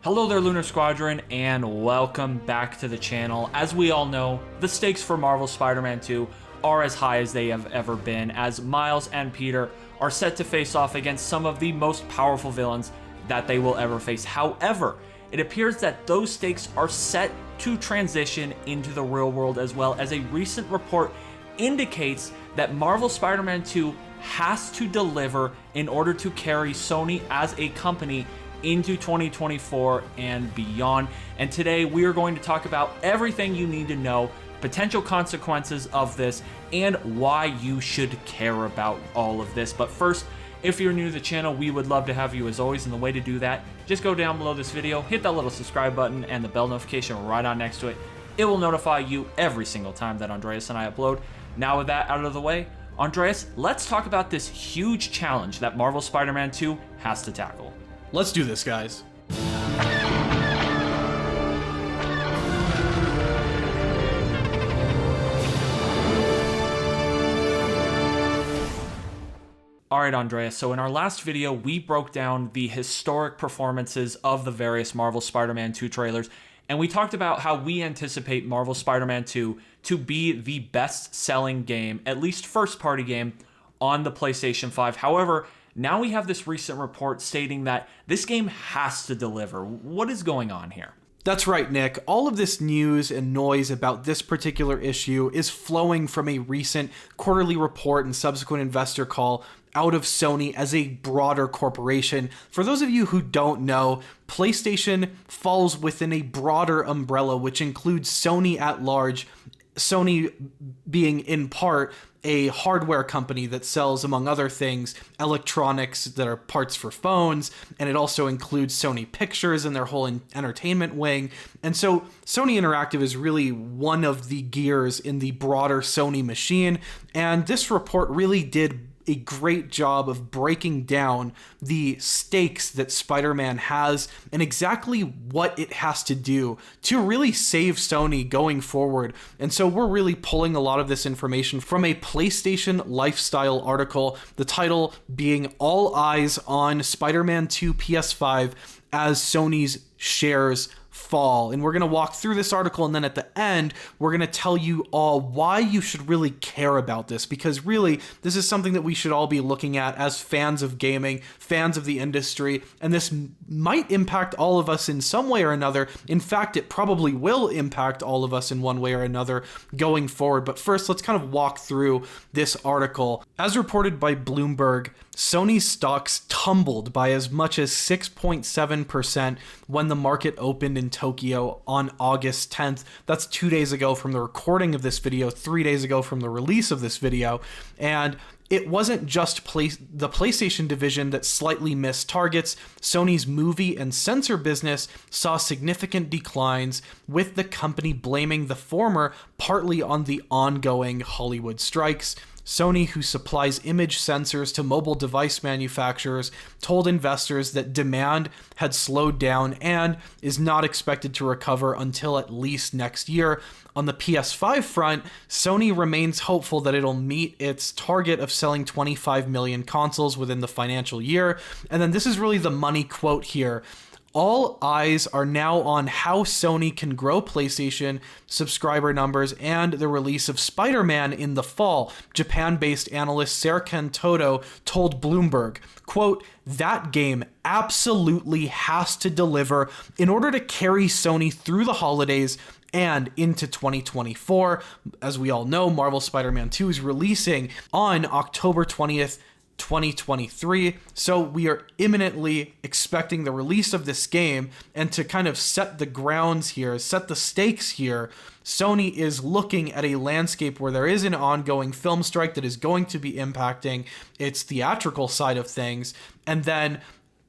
Hello there, Lunar Squadron, and welcome back to the channel. As we all know, the stakes for Marvel's Spider-Man 2 are as high as they have ever been, as Miles and Peter are set to face off against some of the most powerful villains that they will ever face. However, it appears that those stakes are set to transition into the real world, as well as a recent report indicates that Marvel's Spider-Man 2 has to deliver in order to carry Sony as a company into 2024 and beyond. And today we are going to talk about everything you need to know, potential consequences of this, and why you should care about all of this. But first, if you're new to the channel, we would love to have you as always, and the way to do that, just go down below this video, hit that little subscribe button and the bell notification right on next to it. It will notify you every single time that Andreas and I upload. Now with that out of the way, Andreas, let's talk about this huge challenge that Marvel Spider-Man 2 has to tackle. Let's do this, guys. Alright, Andreas, so in our last video, we broke down the historic performances of the various Marvel Spider-Man 2 trailers, and we talked about how we anticipate Marvel Spider-Man 2 to be the best-selling game, at least first-party game, on the PlayStation 5. However, now we have this recent report stating that this game has to deliver. What is going on here? That's right, Nick. All of this news and noise about this particular issue is flowing from a recent quarterly report and subsequent investor call out of Sony as a broader corporation. For those of you who don't know, PlayStation falls within a broader umbrella, which includes Sony at large, Sony being in part a hardware company that sells, among other things, electronics that are parts for phones, and it also includes Sony Pictures and their whole entertainment wing. And so Sony Interactive is really one of the gears in the broader Sony machine, and this report really did a great job of breaking down the stakes that Spider-Man has and exactly what it has to do to really save Sony going forward. And so we're really pulling a lot of this information from a PlayStation Lifestyle article, the title being All Eyes on Spider-Man 2 PS5 as Sony's shares fall. And we're going to walk through this article, and then at the end we're going to tell you all why you should really care about this, because really this is something that we should all be looking at as fans of gaming, fans of the industry, and this might impact all of us in some way or another. In fact, it probably will impact all of us in one way or another going forward. But first, let's kind of walk through this article. As reported by Bloomberg, Sony's stocks tumbled by as much as 6.7% when the market opened in Tokyo on August 10th. That's 2 days ago from the recording of this video, 3 days ago from the release of this video. And it wasn't just the PlayStation division that slightly missed targets. Sony's movie and sensor business saw significant declines, with the company blaming the former partly on the ongoing Hollywood strikes. Sony, who supplies image sensors to mobile device manufacturers, told investors that demand had slowed down and is not expected to recover until at least next year. On the PS5 front, Sony remains hopeful that it'll meet its target of selling 25 million consoles within the financial year. And then this is really the money quote here. All eyes are now on how Sony can grow PlayStation subscriber numbers and the release of Spider-Man in the fall, Japan-based analyst Serkan Toto told Bloomberg. Quote, that game absolutely has to deliver in order to carry Sony through the holidays and into 2024. As we all know, Marvel Spider-Man 2 is releasing on October 20th, 2023. So we are imminently expecting the release of this game, and to kind of set the grounds here, set the stakes here, Sony is looking at a landscape where there is an ongoing film strike that is going to be impacting its theatrical side of things. And then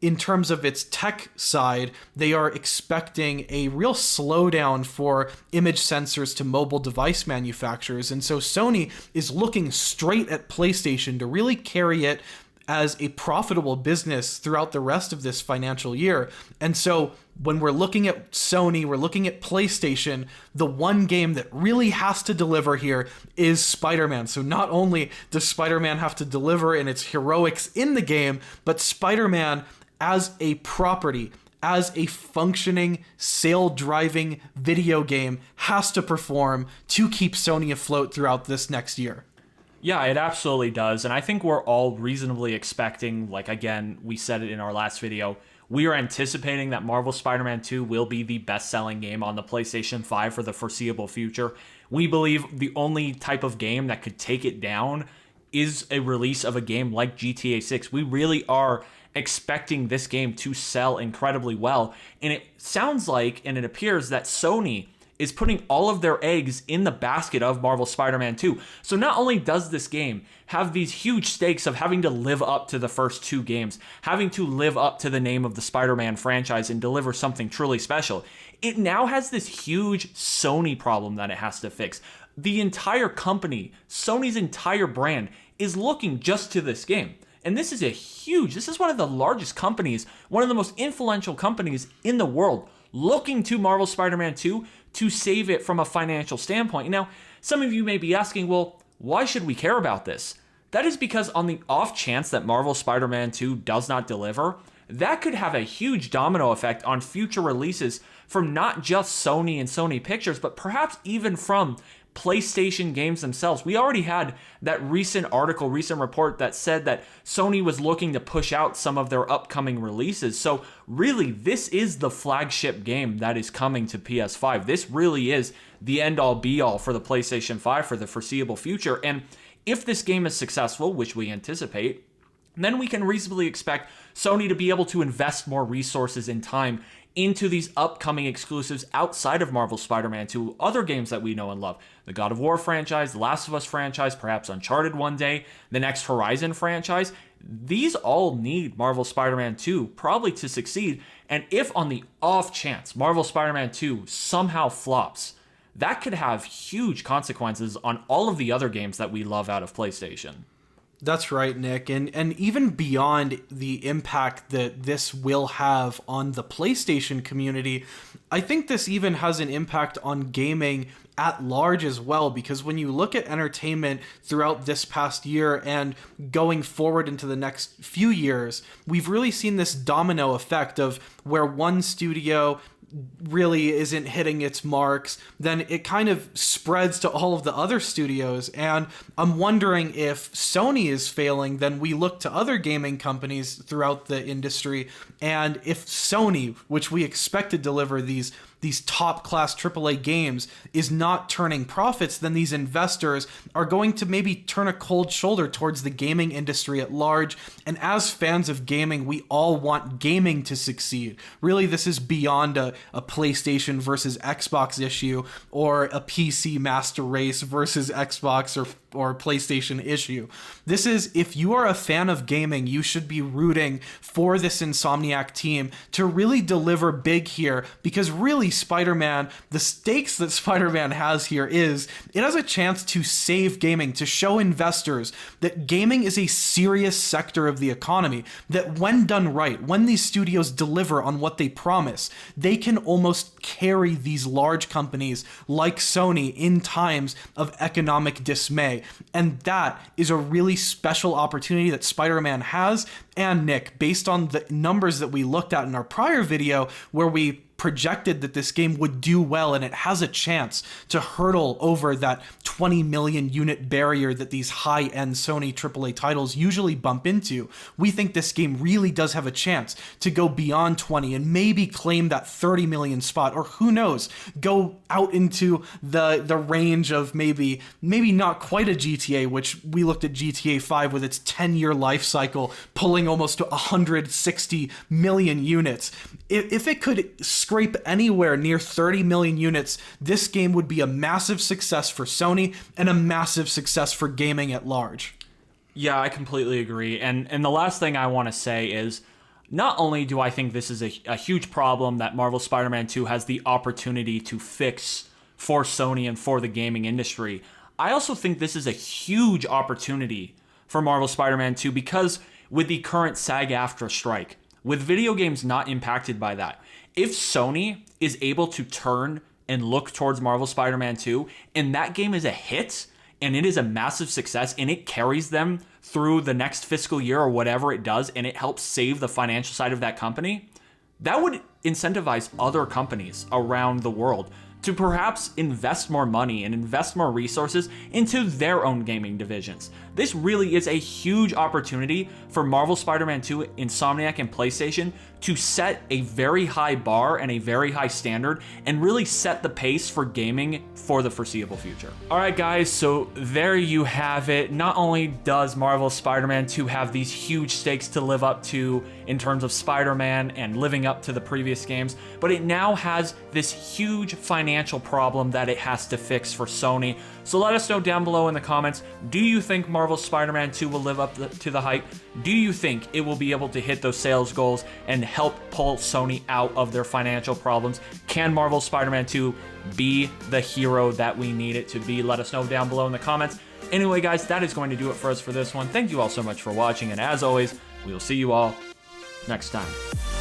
in terms of its tech side, they are expecting a real slowdown for image sensors to mobile device manufacturers. And so Sony is looking straight at PlayStation to really carry it as a profitable business throughout the rest of this financial year. And so when we're looking at Sony, we're looking at PlayStation, the one game that really has to deliver here is Spider-Man. So not only does Spider-Man have to deliver in its heroics in the game, but Spider-Man as a property, as a functioning, sale-driving video game has to perform to keep Sony afloat throughout this next year. Yeah, it absolutely does. And I think we're all reasonably expecting, like, again, we said it in our last video, we are anticipating that Marvel Spider-Man 2 will be the best-selling game on the PlayStation 5 for the foreseeable future. We believe the only type of game that could take it down is a release of a game like GTA 6. We really are expecting this game to sell incredibly well. And it sounds like, and it appears that Sony is putting all of their eggs in the basket of Marvel Spider-Man 2. So not only does this game have these huge stakes of having to live up to the first two games, having to live up to the name of the Spider-Man franchise and deliver something truly special, it now has this huge Sony problem that it has to fix. The entire company, Sony's entire brand, is looking just to this game. And this is this is one of the largest companies, one of the most influential companies in the world, looking to Marvel Spider-Man 2 to save it from a financial standpoint. Now, some of you may be asking, well, why should we care about this? That is because on the off chance that Marvel Spider-Man 2 does not deliver, that could have a huge domino effect on future releases from not just Sony and Sony Pictures, but perhaps even from PlayStation games themselves. We already had that recent report that said that Sony was looking to push out some of their upcoming releases. So really, this is the flagship game that is coming to PS5. This really is the end-all be-all for the PlayStation 5 for the foreseeable future. And if this game is successful, which we anticipate, then we can reasonably expect Sony to be able to invest more resources and time into these upcoming exclusives outside of Marvel Spider-Man 2, other games that we know and love. The God of War franchise, the Last of Us franchise, perhaps Uncharted one day, the next Horizon franchise. These all need Marvel Spider-Man 2 probably to succeed. And if on the off chance Marvel Spider-Man 2 somehow flops, that could have huge consequences on all of the other games that we love out of PlayStation. That's right, Nick. And even beyond the impact that this will have on the PlayStation community, I think this even has an impact on gaming at large as well, because when you look at entertainment throughout this past year and going forward into the next few years, we've really seen this domino effect of where one studio really isn't hitting its marks, then it kind of spreads to all of the other studios. And I'm wondering if Sony is failing, then we look to other gaming companies throughout the industry. And if Sony, which we expect to deliver these top-class AAA games, is not turning profits, then these investors are going to maybe turn a cold shoulder towards the gaming industry at large. And as fans of gaming, we all want gaming to succeed. Really, this is beyond a PlayStation versus Xbox issue or a PC master race versus Xbox or PlayStation issue. This is, if you are a fan of gaming, you should be rooting for this Insomniac team to really deliver big here, because really Spider-Man, the stakes that Spider-Man has here is it has a chance to save gaming, to show investors that gaming is a serious sector of the economy, that when done right, when these studios deliver on what they promise, they can almost carry these large companies like Sony in times of economic dismay. And that is a really special opportunity that Spider-Man has. And Nick, based on the numbers that we looked at in our prior video, where we projected that this game would do well and it has a chance to hurdle over that 20 million unit barrier that these high-end Sony AAA titles usually bump into, we think this game really does have a chance to go beyond 20 and maybe claim that 30 million spot, or who knows, go out into the range of maybe not quite a GTA, which we looked at GTA 5 with its 10-year life cycle pulling almost 160 million units. If it could scrape anywhere near 30 million units, this game would be a massive success for Sony and a massive success for gaming at large. Yeah, I completely agree. And the last thing I want to say is, not only do I think this is a huge problem that Marvel Spider-Man 2 has the opportunity to fix for Sony and for the gaming industry, I also think this is a huge opportunity for Marvel Spider-Man 2, because with the current SAG-AFTRA strike, with video games not impacted by that, if Sony is able to turn and look towards Marvel Spider-Man 2, and that game is a hit, and it is a massive success, and it carries them through the next fiscal year or whatever it does, and it helps save the financial side of that company, that would incentivize other companies around the world to perhaps invest more money and invest more resources into their own gaming divisions. This really is a huge opportunity for Marvel Spider-Man 2, Insomniac, and PlayStation to set a very high bar and a very high standard and really set the pace for gaming for the foreseeable future. All right, guys, so there you have it. Not only does Marvel Spider-Man 2 have these huge stakes to live up to in terms of Spider-Man and living up to the previous games, but it now has this huge financial problem that it has to fix for Sony. So let us know down below in the comments, do you think Marvel Spider-Man 2 will live up to the hype? Do you think it will be able to hit those sales goals and help pull Sony out of their financial problems? Can Marvel Spider-Man 2 be the hero that we need it to be? Let us know down below in the comments. Anyway, guys, that is going to do it for us for this one. Thank you all so much for watching, and as always, we will see you all next time.